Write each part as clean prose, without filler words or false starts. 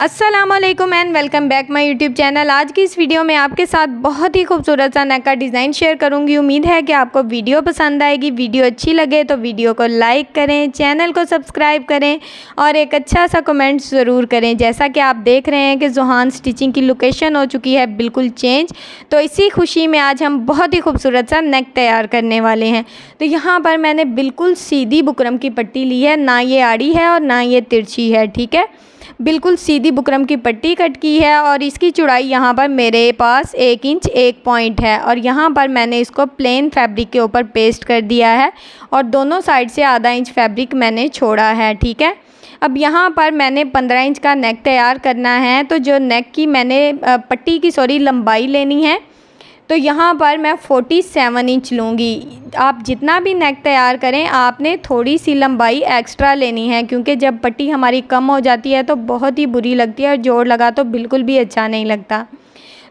अस्सलामुअलैकुम and welcome back my YouTube channel. आज की इस वीडियो में आपके साथ बहुत ही खूबसूरत सा नेक का डिज़ाइन शेयर करूंगी। उम्मीद है कि आपको वीडियो पसंद आएगी। वीडियो अच्छी लगे तो वीडियो को लाइक करें, चैनल को सब्सक्राइब करें और एक अच्छा सा कमेंट ज़रूर करें। जैसा कि आप देख रहे हैं कि जोहान स्टिचिंग की लोकेशन हो चुकी है बिल्कुल चेंज, तो इसी खुशी में आज हम बहुत ही खूबसूरत सा नेक तैयार करने वाले हैं। तो यहाँ पर मैंने बिल्कुल सीधी बुकरम की पट्टी ली है, ना ये आड़ी है और ना ये तिरछी है। ठीक है, बिल्कुल सीधी बुकरम की पट्टी कट की है और इसकी चौड़ाई यहाँ पर मेरे पास 1 इंच 1 पॉइंट है और यहाँ पर मैंने इसको प्लेन फैब्रिक के ऊपर पेस्ट कर दिया है और दोनों साइड से आधा इंच फैब्रिक मैंने छोड़ा है। ठीक है, अब यहाँ पर मैंने 15 इंच का नेक तैयार करना है। तो जो नेक की मैंने पट्टी की लंबाई लेनी है, तो यहाँ पर मैं 47 इंच लूँगी। आप जितना भी नेक तैयार करें आपने थोड़ी सी लंबाई एक्स्ट्रा लेनी है, क्योंकि जब पट्टी हमारी कम हो जाती है तो बहुत ही बुरी लगती है और जोड़ लगा तो बिल्कुल भी अच्छा नहीं लगता।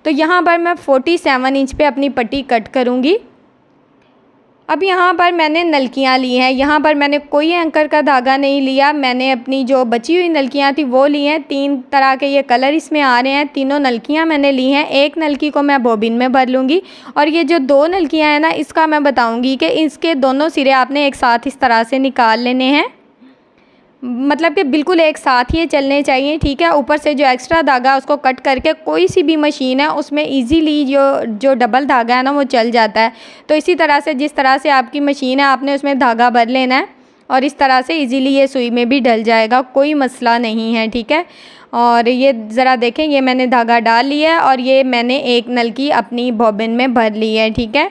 तो यहाँ पर मैं 47 इंच पे अपनी पट्टी कट करूँगी। अब यहाँ पर मैंने नलकियाँ ली हैं। यहाँ पर मैंने कोई एंकर का धागा नहीं लिया, मैंने अपनी जो बची हुई नलकियाँ थी वो ली हैं। 3 तरह के ये कलर इसमें आ रहे हैं। तीनों नलकियाँ मैंने ली हैं। एक नलकी को मैं बॉबिन में भर लूँगी और ये जो 2 नलकियाँ हैं ना, इसका मैं बताऊँगी कि इसके दोनों सिरे आपने एक साथ इस तरह से निकाल लेने हैं, मतलब कि बिल्कुल एक साथ ही चलने चाहिए। ठीक है, ऊपर से जो एक्स्ट्रा धागा उसको कट करके कोई सी भी मशीन है उसमें इजीली जो डबल धागा है ना वो चल जाता है। तो इसी तरह से जिस तरह से आपकी मशीन है आपने उसमें धागा भर लेना है और इस तरह से इजीली ये सुई में भी डल जाएगा, कोई मसला नहीं है। ठीक है, और ये ज़रा देखें, ये मैंने धागा डाल लिया है और ये मैंने एक नलकी अपनी बॉबिन में भर ली है। ठीक है,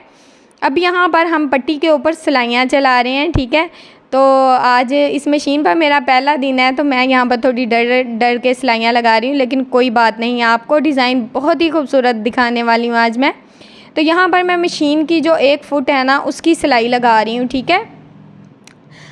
अब यहाँ पर हम पट्टी के ऊपर सिलाइयाँ चला रहे हैं। ठीक है, तो आज इस मशीन पर मेरा पहला दिन है तो मैं यहाँ पर थोड़ी डर के सिलाइयाँ लगा रही हूँ, लेकिन कोई बात नहीं, आपको डिज़ाइन बहुत ही खूबसूरत दिखाने वाली हूँ आज मैं। तो यहाँ पर मैं मशीन की जो 1 फुट है ना उसकी सिलाई लगा रही हूँ। ठीक है,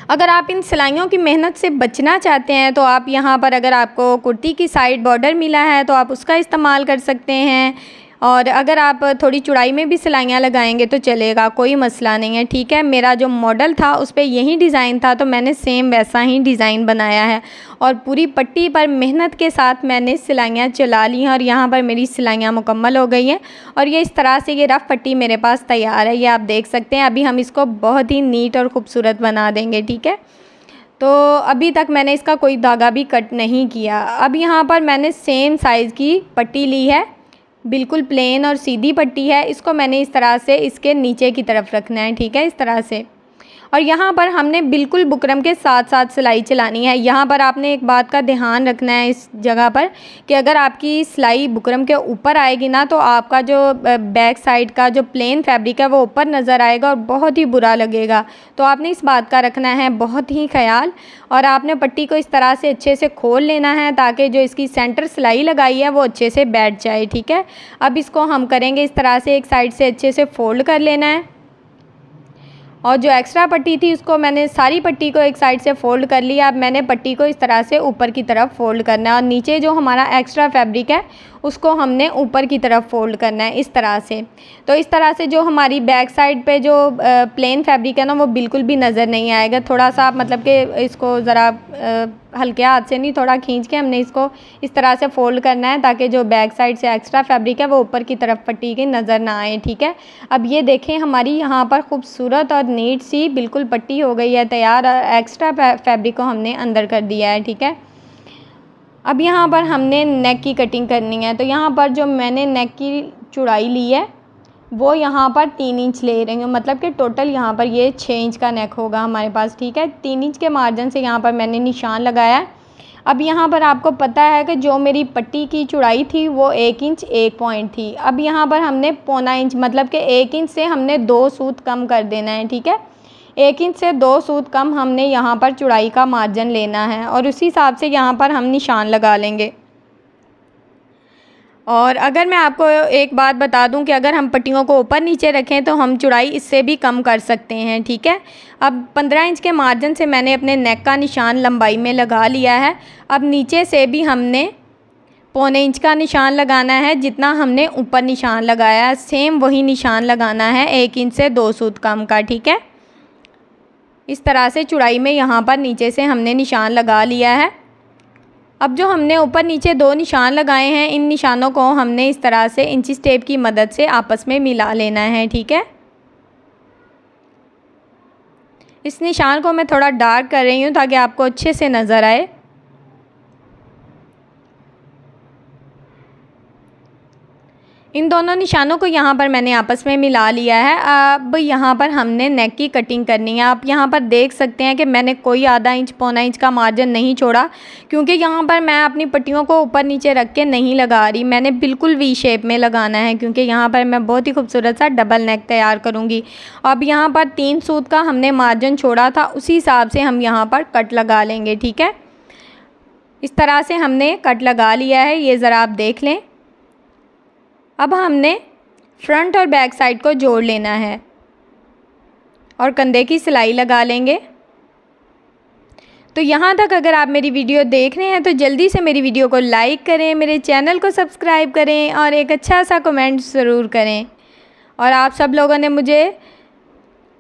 अगर आप इन सिलाइयों की मेहनत से बचना चाहते हैं तो आप यहाँ पर, अगर आपको कुर्ती की साइड बॉर्डर मिला है तो आप उसका इस्तेमाल कर सकते हैं, और अगर आप थोड़ी चौड़ाई में भी सिलाइयाँ लगाएंगे तो चलेगा, कोई मसला नहीं है। ठीक है, मेरा जो मॉडल था उस पर यही डिज़ाइन था तो मैंने सेम वैसा ही डिज़ाइन बनाया है और पूरी पट्टी पर मेहनत के साथ मैंने सिलाइयाँ चला ली हैं और यहाँ पर मेरी सिलाइयाँ मुकम्मल हो गई हैं और ये इस तरह से ये रफ़ पट्टी मेरे पास तैयार है, ये आप देख सकते हैं। अभी हम इसको बहुत ही नीट और ख़ूबसूरत बना देंगे। ठीक है, तो अभी तक मैंने इसका कोई धागा भी कट नहीं किया। अब यहाँ पर मैंने सेम साइज़ की पट्टी ली है, बिल्कुल प्लेन और सीधी पट्टी है। इसको मैंने इस तरह से इसके नीचे की तरफ रखना है। ठीक है, इस तरह से, और यहाँ पर हमने बिल्कुल बुकरम के साथ साथ सिलाई चलानी है। यहाँ पर आपने एक बात का ध्यान रखना है इस जगह पर कि अगर आपकी सिलाई बुकरम के ऊपर आएगी ना तो आपका जो बैक साइड का जो प्लेन फैब्रिक है वो ऊपर नज़र आएगा और बहुत ही बुरा लगेगा। तो आपने इस बात का रखना है बहुत ही ख्याल, और आपने पट्टी को इस तरह से अच्छे से खोल लेना है ताकि जो इसकी सेंटर सिलाई लगाई है वो अच्छे से बैठ जाए। ठीक है, अब इसको हम करेंगे इस तरह से, एक साइड से अच्छे से फ़ोल्ड कर लेना है और जो एक्स्ट्रा पट्टी थी उसको मैंने सारी पट्टी को एक साइड से फ़ोल्ड कर लिया। अब मैंने पट्टी को इस तरह से ऊपर की तरफ फ़ोल्ड करना है और नीचे जो हमारा एक्स्ट्रा फैब्रिक है उसको हमने ऊपर की तरफ फ़ोल्ड करना है इस तरह से। तो इस तरह से जो हमारी बैक साइड पे जो प्लेन फैब्रिक है ना वो बिल्कुल भी नज़र नहीं आएगा। थोड़ा सा मतलब कि इसको ज़रा हल्के हाथ से नहीं, थोड़ा खींच के हमने इसको इस तरह से फ़ोल्ड करना है ताकि जो बैक साइड से एक्स्ट्रा फैब्रिक है वो ऊपर की तरफ पट्टी के नज़र ना आए। ठीक है, अब ये देखें हमारी यहाँ पर खूबसूरत और नीट सी बिल्कुल पट्टी हो गई है तैयार और एक्स्ट्रा फैब्रिक को हमने अंदर कर दिया है। ठीक है, अब यहाँ पर हमने नेक की कटिंग करनी है। तो यहाँ पर जो मैंने नेक की चौड़ाई ली है वो यहाँ पर 3 इंच ले रही हूँ, मतलब कि टोटल यहाँ पर ये 6 इंच का नेक होगा हमारे पास। ठीक है, 3 इंच के मार्जिन से यहाँ पर मैंने निशान लगाया है। अब यहाँ पर आपको पता है कि जो मेरी पट्टी की चौड़ाई थी वो 1 इंच 1 पॉइंट थी। अब यहाँ पर हमने पौना इंच, मतलब कि 1 इंच से हमने 2 सूत कम कर देना है। ठीक है, 1 इंच से 2 सूत कम हमने यहाँ पर चौड़ाई का मार्जिन लेना है और उसी हिसाब से यहाँ पर हम निशान लगा लेंगे। और अगर मैं आपको एक बात बता दूं कि अगर हम पट्टियों को ऊपर नीचे रखें तो हम चौड़ाई इससे भी कम कर सकते हैं। ठीक है, अब 15 इंच के मार्जिन से मैंने अपने नेक का निशान लंबाई में लगा लिया है। अब नीचे से भी हमने पौने इंच का निशान लगाना है, जितना हमने ऊपर निशान लगाया है सेम वही निशान लगाना है 1 इंच से 2 सूत कम का। ठीक है, इस तरह से चौड़ाई में यहाँ पर नीचे से हमने निशान लगा लिया है। अब जो हमने ऊपर नीचे 2 निशान लगाए हैं, इन निशानों को हमने इस तरह से इंचिस टेप की मदद से आपस में मिला लेना है, ठीक है। इस निशान को मैं थोड़ा डार्क कर रही हूँ ताकि आपको अच्छे से नज़र आए। इन दोनों निशानों को यहाँ पर मैंने आपस में मिला लिया है। अब यहाँ पर हमने नेक की कटिंग करनी है। आप यहाँ पर देख सकते हैं कि मैंने कोई आधा इंच पौना इंच का मार्जिन नहीं छोड़ा, क्योंकि यहाँ पर मैं अपनी पट्टियों को ऊपर नीचे रख के नहीं लगा रही, मैंने बिल्कुल वी शेप में लगाना है, क्योंकि यहाँ पर मैं बहुत ही खूबसूरत सा डबल नेक तैयार करूँगी। अब यहाँ पर 3 सूत का हमने मार्जिन छोड़ा था, उसी हिसाब से हम यहाँ पर कट लगा लेंगे, ठीक है। इस तरह से हमने कट लगा लिया है, ये ज़रा आप देख लें। अब हमने फ्रंट और बैक साइड को जोड़ लेना है और कंधे की सिलाई लगा लेंगे। तो यहाँ तक अगर आप मेरी वीडियो देख रहे हैं तो जल्दी से मेरी वीडियो को लाइक करें, मेरे चैनल को सब्सक्राइब करें और एक अच्छा सा कमेंट ज़रूर करें। और आप सब लोगों ने मुझे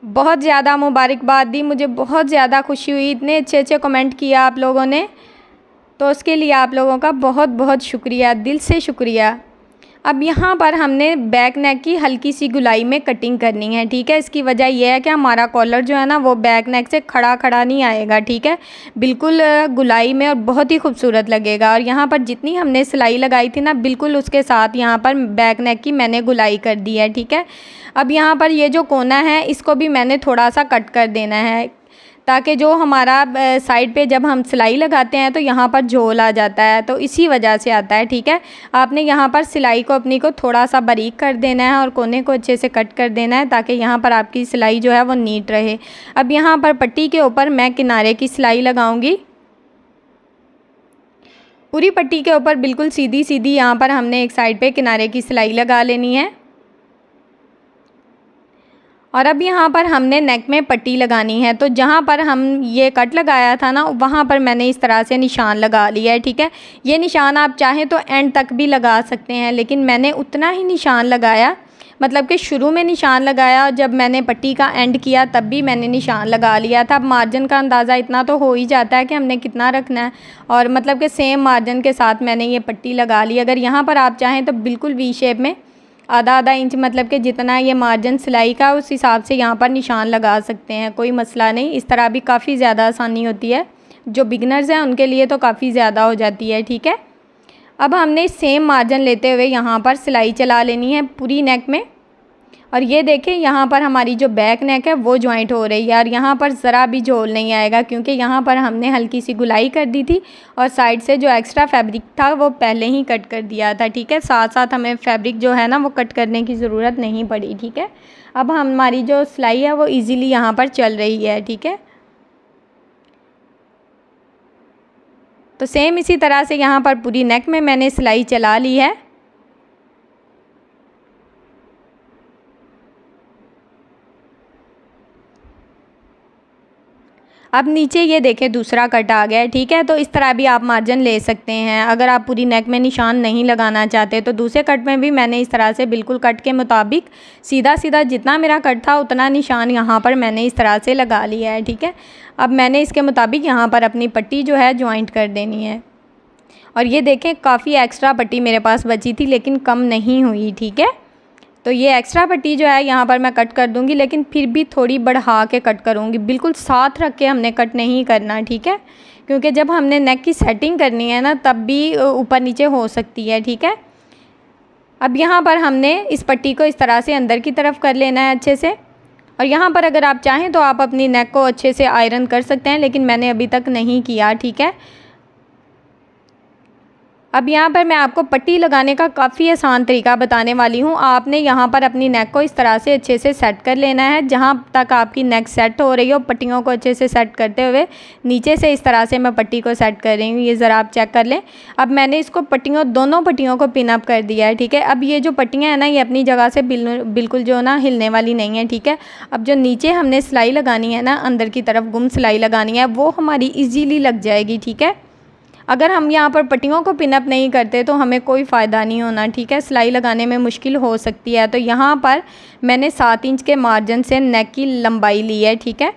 बहुत ज़्यादा मुबारकबाद दी, मुझे बहुत ज़्यादा खुशी हुई, इतने अच्छे अच्छे कमेंट किया आप लोगों ने, तो उसके लिए आप लोगों का बहुत बहुत शुक्रिया, दिल से शुक्रिया। अब यहाँ पर हमने बैक नेक की हल्की सी गुलाई में कटिंग करनी है, ठीक है। इसकी वजह यह है कि हमारा कॉलर जो है ना वो बैक नेक से खड़ा खड़ा नहीं आएगा, ठीक है, बिल्कुल गुलाई में और बहुत ही खूबसूरत लगेगा। और यहाँ पर जितनी हमने सिलाई लगाई थी ना, बिल्कुल उसके साथ यहाँ पर बैक नेक की मैंने गुलाई कर दी है, ठीक है। अब यहाँ पर ये जो कोना है इसको भी मैंने थोड़ा सा कट कर देना है, ताकि जो हमारा साइड पे जब हम सिलाई लगाते हैं तो यहाँ पर झोल आ जाता है, तो इसी वजह से आता है, ठीक है। आपने यहाँ पर सिलाई को अपनी को थोड़ा सा बारीक कर देना है और कोने को अच्छे से कट कर देना है, ताकि यहाँ पर आपकी सिलाई जो है वो नीट रहे। अब यहाँ पर पट्टी के ऊपर मैं किनारे की सिलाई लगाऊंगी, पूरी पट्टी के ऊपर बिल्कुल सीधी सीधी यहाँ पर हमने एक साइड पे किनारे की सिलाई लगा लेनी है। और अब यहाँ पर हमने नेक में पट्टी लगानी है, तो जहाँ पर हम ये कट लगाया था ना, वहाँ पर मैंने इस तरह से निशान लगा लिया है, ठीक है। ये निशान आप चाहें तो एंड तक भी लगा सकते हैं, लेकिन मैंने उतना ही निशान लगाया, मतलब कि शुरू में निशान लगाया और जब मैंने पट्टी का एंड किया तब भी मैंने निशान लगा लिया था। अब मार्जिन का अंदाज़ा इतना तो हो ही जाता है कि हमने कितना रखना है, और मतलब कि सेम मार्जिन के साथ मैंने ये पट्टी लगा ली। अगर यहाँ पर आप चाहें तो बिल्कुल वी शेप में आधा आधा इंच, मतलब कि जितना ये मार्जिन सिलाई का उस हिसाब से यहाँ पर निशान लगा सकते हैं, कोई मसला नहीं। इस तरह भी काफ़ी ज़्यादा आसानी होती है, जो बिगनर्स हैं उनके लिए तो काफ़ी ज़्यादा हो जाती है, ठीक है। अब हमने सेम मार्जिन लेते हुए यहाँ पर सिलाई चला लेनी है पूरी नेक में। और ये देखें यहाँ पर हमारी जो बैक नेक है वो जॉइंट हो रही है, और यहाँ पर ज़रा भी झोल नहीं आएगा, क्योंकि यहाँ पर हमने हल्की सी गुलाई कर दी थी और साइड से जो एक्स्ट्रा फैब्रिक था वो पहले ही कट कर दिया था, ठीक है। साथ साथ हमें फैब्रिक जो है ना वो कट करने की ज़रूरत नहीं पड़ी, ठीक है। अब हमारी जो सिलाई है वो ईज़िली यहाँ पर चल रही है, ठीक है। तो सेम इसी तरह से यहाँ पर पूरी नेक में मैंने सिलाई चला ली है। अब नीचे ये देखें दूसरा कट आ गया है, ठीक है। तो इस तरह भी आप मार्जिन ले सकते हैं। अगर आप पूरी नेक में निशान नहीं लगाना चाहते तो दूसरे कट में भी मैंने इस तरह से बिल्कुल कट के मुताबिक सीधा सीधा जितना मेरा कट था उतना निशान यहाँ पर मैंने इस तरह से लगा लिया है, ठीक है। अब मैंने इसके मुताबिक यहाँ पर अपनी पट्टी जो है जॉइंट कर देनी है। और ये देखें काफ़ी एक्स्ट्रा पट्टी मेरे पास बची थी लेकिन कम नहीं हुई, ठीक है। तो ये एक्स्ट्रा पट्टी जो है यहाँ पर मैं कट कर दूँगी, लेकिन फिर भी थोड़ी बढ़ा के कट करूँगी, बिल्कुल साथ रख के हमने कट नहीं करना, ठीक है। क्योंकि जब हमने नेक की सेटिंग करनी है ना तब भी ऊपर नीचे हो सकती है, ठीक है। अब यहाँ पर हमने इस पट्टी को इस तरह से अंदर की तरफ कर लेना है अच्छे से। और यहाँ पर अगर आप चाहें तो आप अपनी नेक को अच्छे से आयरन कर सकते हैं, लेकिन मैंने अभी तक नहीं किया, ठीक है। अब यहाँ पर मैं आपको पट्टी लगाने का काफ़ी आसान तरीका बताने वाली हूँ। आपने यहाँ पर अपनी नेक को इस तरह से अच्छे से सेट कर लेना है। जहाँ तक आपकी नेक सेट हो रही हो पट्टियों को अच्छे से सेट करते हुए नीचे से इस तरह से मैं पट्टी को सेट कर रही हूँ, ये ज़रा आप चेक कर लें। अब मैंने इसको दोनों पट्टियों को पिन अप कर दिया है, ठीक है। अब ये जो पट्टियाँ हैं ना ये अपनी जगह से बिल्कुल जो ना हिलने वाली नहीं है, ठीक है। अब जो नीचे हमने सिलाई लगानी है ना, अंदर की तरफ गुम सिलाई लगानी है, वो हमारी ईजीली लग जाएगी, ठीक है। अगर हम यहाँ पर पट्टियों को पिनअप नहीं करते तो हमें कोई फ़ायदा नहीं होना, ठीक है। सिलाई लगाने में मुश्किल हो सकती है। तो यहाँ पर मैंने 7 इंच के मार्जिन से नेक की लंबाई ली है, ठीक है।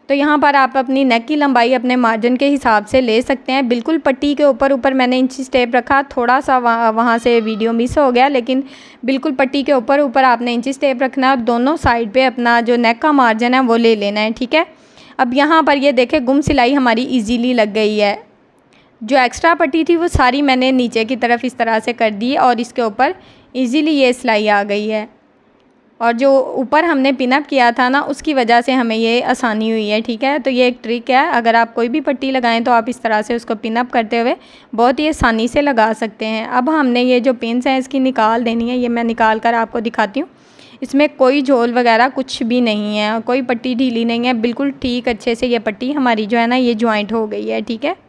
तो यहाँ पर आप अपनी नेक की लंबाई अपने मार्जिन के हिसाब से ले सकते हैं। बिल्कुल पट्टी के ऊपर मैंने इंची टेप रखा, थोड़ा सा वहाँ से वीडियो मिस हो गया, लेकिन बिल्कुल पट्टी के ऊपर आपने इंची टेप रखना है और दोनों साइड पे अपना जो नेक का मार्जिन है वो ले लेना है, ठीक है। अब यहाँ पर ये देखें गुम सिलाई हमारी ईजीली लग गई है। जो एक्स्ट्रा पट्टी थी वो सारी मैंने नीचे की तरफ इस तरह से कर दी और इसके ऊपर ईजीली ये सिलाई आ गई है। और जो ऊपर हमने पिनअप किया था ना, उसकी वजह से हमें ये आसानी हुई है, ठीक है। तो ये एक ट्रिक है, अगर आप कोई भी पट्टी लगाएं तो आप इस तरह से उसको पिनअप करते हुए बहुत ही आसानी से लगा सकते हैं। अब हमने ये जो पिन्स हैं इसकी निकाल देनी है। ये मैं निकाल कर आपको दिखाती हूँ। इसमें कोई झोल वगैरह कुछ भी नहीं है, कोई पट्टी ढीली नहीं है, बिल्कुल ठीक अच्छे से ये पट्टी हमारी जो है ना ये जॉइंट हो गई है, ठीक है।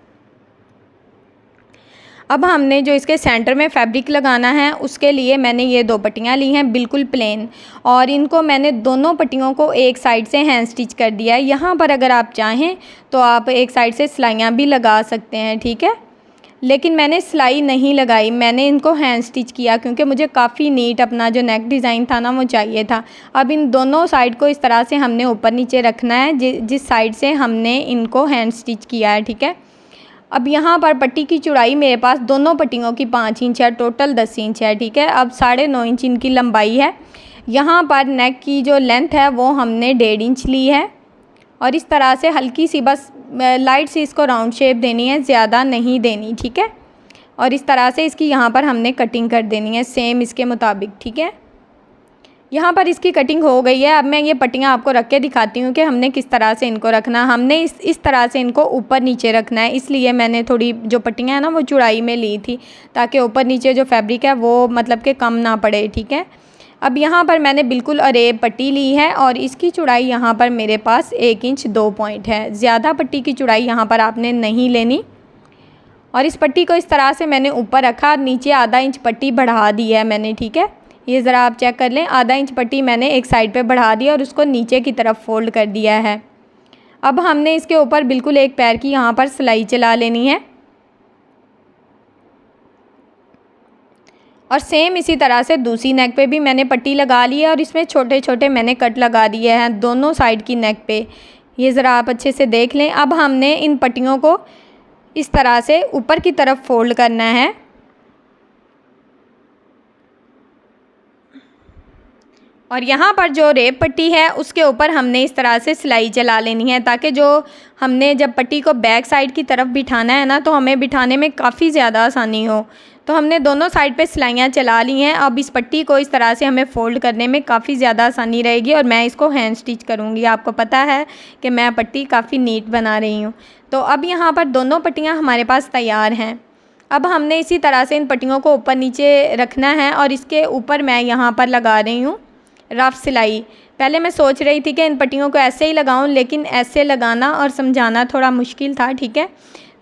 अब हमने जो इसके सेंटर में फैब्रिक लगाना है उसके लिए मैंने ये 2 पट्टियाँ ली हैं बिल्कुल प्लेन, और इनको मैंने दोनों पट्टियों को एक साइड से हैंड स्टिच कर दिया है। यहाँ पर अगर आप चाहें तो आप एक साइड से सिलाइयाँ भी लगा सकते हैं, ठीक है। लेकिन मैंने सिलाई नहीं लगाई, मैंने इनको हैंड स्टिच किया क्योंकि मुझे काफ़ी नीट अपना जो नेक डिज़ाइन था ना वो चाहिए था। अब इन दोनों साइड को इस तरह से हमने ऊपर नीचे रखना है जिस साइड से हमने इनको हैंड स्टिच किया है, ठीक है। अब यहाँ पर पट्टी की चौड़ाई मेरे पास दोनों पट्टियों की 5 इंच है, टोटल 10 इंच है, ठीक है। अब 9.5 इंच इनकी लंबाई है। यहाँ पर नेक की जो लेंथ है वो हमने 1.5 इंच ली है और इस तरह से हल्की सी बस लाइट सी इसको राउंड शेप देनी है, ज़्यादा नहीं देनी, ठीक है। और इस तरह से इसकी यहाँ पर हमने कटिंग कर देनी है सेम इसके मुताबिक, ठीक है। यहाँ पर इसकी कटिंग हो गई है। अब मैं ये पट्टियाँ आपको रख के दिखाती हूँ कि हमने किस तरह से इनको रखना। हमने इस तरह से इनको ऊपर नीचे रखना है, इसलिए मैंने थोड़ी जो पट्टियाँ हैं ना वो चौड़ाई में ली थी ताकि ऊपर नीचे जो फैब्रिक है वो मतलब कि कम ना पड़े, ठीक है। अब यहाँ पर मैंने बिल्कुल अरेब पट्टी ली है और इसकी चौड़ाई यहाँ पर मेरे पास 1 इंच 2 पॉइंट है। ज़्यादा पट्टी की चौड़ाई यहाँ पर आपने नहीं लेनी। और इस पट्टी को इस तरह से मैंने ऊपर रखा और नीचे आधा इंच पट्टी बढ़ा दी है मैंने, ठीक है। ये ज़रा आप चेक कर लें, आधा इंच पट्टी मैंने एक साइड पे बढ़ा दी और उसको नीचे की तरफ फोल्ड कर दिया है। अब हमने इसके ऊपर बिल्कुल एक पैर की यहाँ पर सिलाई चला लेनी है और सेम इसी तरह से दूसरी नेक पे भी मैंने पट्टी लगा ली है और इसमें छोटे छोटे मैंने कट लगा दिए हैं दोनों साइड की नेक पे। ये ज़रा आप अच्छे से देख लें। अब हमने इन पट्टियों को इस तरह से ऊपर की तरफ फोल्ड करना है और यहाँ पर जो रेप पट्टी है उसके ऊपर हमने इस तरह से सिलाई चला लेनी है ताकि जो हमने जब पट्टी को बैक साइड की तरफ बिठाना है ना तो हमें बिठाने में काफ़ी ज़्यादा आसानी हो। तो हमने दोनों साइड पे सिलाइयाँ चला ली हैं। अब इस पट्टी को इस तरह से हमें फ़ोल्ड करने में काफ़ी ज़्यादा आसानी रहेगी और मैं इसको हैंड स्टिच करूँगी। आपको पता है कि मैं पट्टी काफ़ी नीट बना रही हूँ। तो अब यहाँ पर दोनों पट्टियाँ हमारे पास तैयार हैं। अब हमने इसी तरह से इन पट्टियों को ऊपर नीचे रखना है और इसके ऊपर मैं यहाँ पर लगा रही हूँ रफ़ सिलाई। पहले मैं सोच रही थी कि इन पट्टियों को ऐसे ही लगाऊं, लेकिन ऐसे लगाना और समझाना थोड़ा मुश्किल था, ठीक है।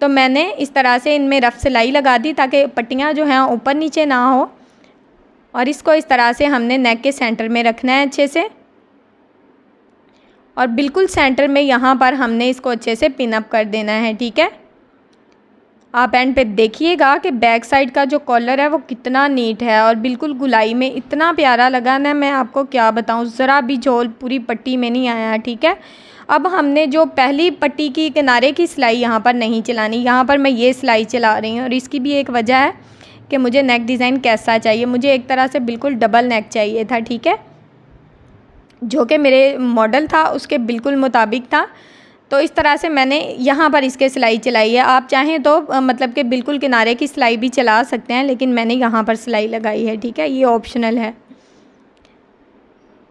तो मैंने इस तरह से इनमें रफ़ सिलाई लगा दी ताकि पट्टियां जो हैं ऊपर नीचे ना हो। और इसको इस तरह से हमने नेक के सेंटर में रखना है अच्छे से और बिल्कुल सेंटर में यहाँ पर हमने इसको अच्छे से पिन अप कर देना है, ठीक है। आप एंड पे देखिएगा कि बैक साइड का जो कॉलर है वो कितना नीट है और बिल्कुल गुलाई में इतना प्यारा लगा ना, मैं आपको क्या बताऊं, ज़रा भी झोल पूरी पट्टी में नहीं आया, ठीक है। अब हमने जो पहली पट्टी की किनारे की सिलाई यहाँ पर नहीं चलानी, यहाँ पर मैं ये सिलाई चला रही हूँ और इसकी भी एक वजह है कि मुझे नेक डिज़ाइन कैसा चाहिए। मुझे एक तरह से बिल्कुल डबल नेक चाहिए था, ठीक है, जो कि मेरे मॉडल था उसके बिल्कुल मुताबिक था। तो इस तरह से मैंने यहाँ पर इसके सिलाई चलाई है। आप चाहें तो मतलब कि बिल्कुल किनारे की सिलाई भी चला सकते हैं, लेकिन मैंने यहाँ पर सिलाई लगाई है, ठीक है, ये ऑप्शनल है।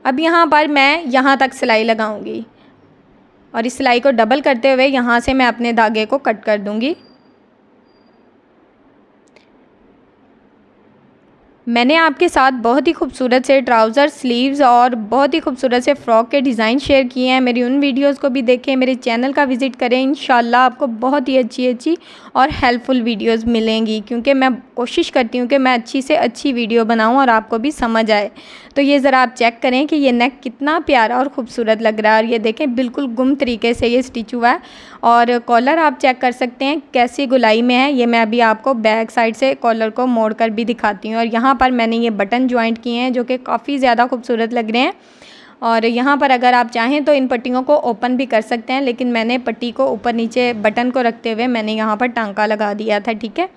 अब यहाँ पर मैं यहाँ तक सिलाई लगाऊंगी और इस सिलाई को डबल करते हुए यहाँ से मैं अपने धागे को कट कर दूँगी। मैंने आपके साथ बहुत ही खूबसूरत से ट्राउज़र, स्लीव्स और बहुत ही खूबसूरत से फ़्रॉक के डिज़ाइन शेयर किए हैं। मेरी उन वीडियोस को भी देखें, मेरे चैनल का विज़िट करें। इंशाल्लाह आपको बहुत ही अच्छी और हेल्पफुल वीडियोस मिलेंगी, क्योंकि मैं कोशिश करती हूँ कि मैं अच्छी से अच्छी वीडियो बनाऊँ और आपको भी समझ आए। तो ये ज़रा आप चेक करें कि ये नेक कितना प्यारा और ख़ूबसूरत लग रहा है और ये देखें बिल्कुल गुम तरीके से ये स्टिच हुआ है। और कॉलर आप चेक कर सकते हैं कैसी गुलाई में है। ये मैं अभी आपको बैक साइड से कॉलर को मोड़ कर भी दिखाती हूँ। और यहाँ पर मैंने ये बटन जॉइंट किए हैं जो कि काफ़ी ज़्यादा खूबसूरत लग रहे हैं और यहाँ पर अगर आप चाहें तो इन पट्टियों को ओपन भी कर सकते हैं, लेकिन मैंने पट्टी को ऊपर नीचे बटन को रखते हुए मैंने यहाँ पर टांका लगा दिया था। ठीक है,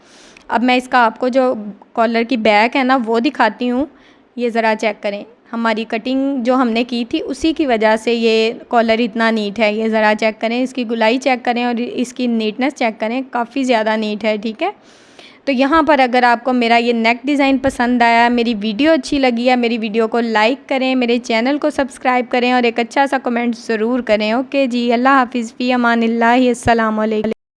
अब मैं इसका आपको जो कॉलर की बैक है ना वो दिखाती हूँ। ये ज़रा चेक करें, हमारी कटिंग जो हमने की थी उसी की वजह से ये कॉलर इतना नीट है। ये ज़रा चेक करें, इसकी गुलाई चेक करें और इसकी नीटनेस चेक करें, काफ़ी ज़्यादा नीट है। ठीक है, तो यहाँ पर अगर आपको मेरा ये नेक डिज़ाइन पसंद आया, मेरी वीडियो अच्छी लगी है, मेरी वीडियो को लाइक करें, मेरे चैनल को सब्सक्राइब करें और एक अच्छा सा कमेंट ज़रूर करें। ओके जी, अल्लाह हाफिज़, फ़ी अमानिल्लाह, अस्सलाम वालेकुम।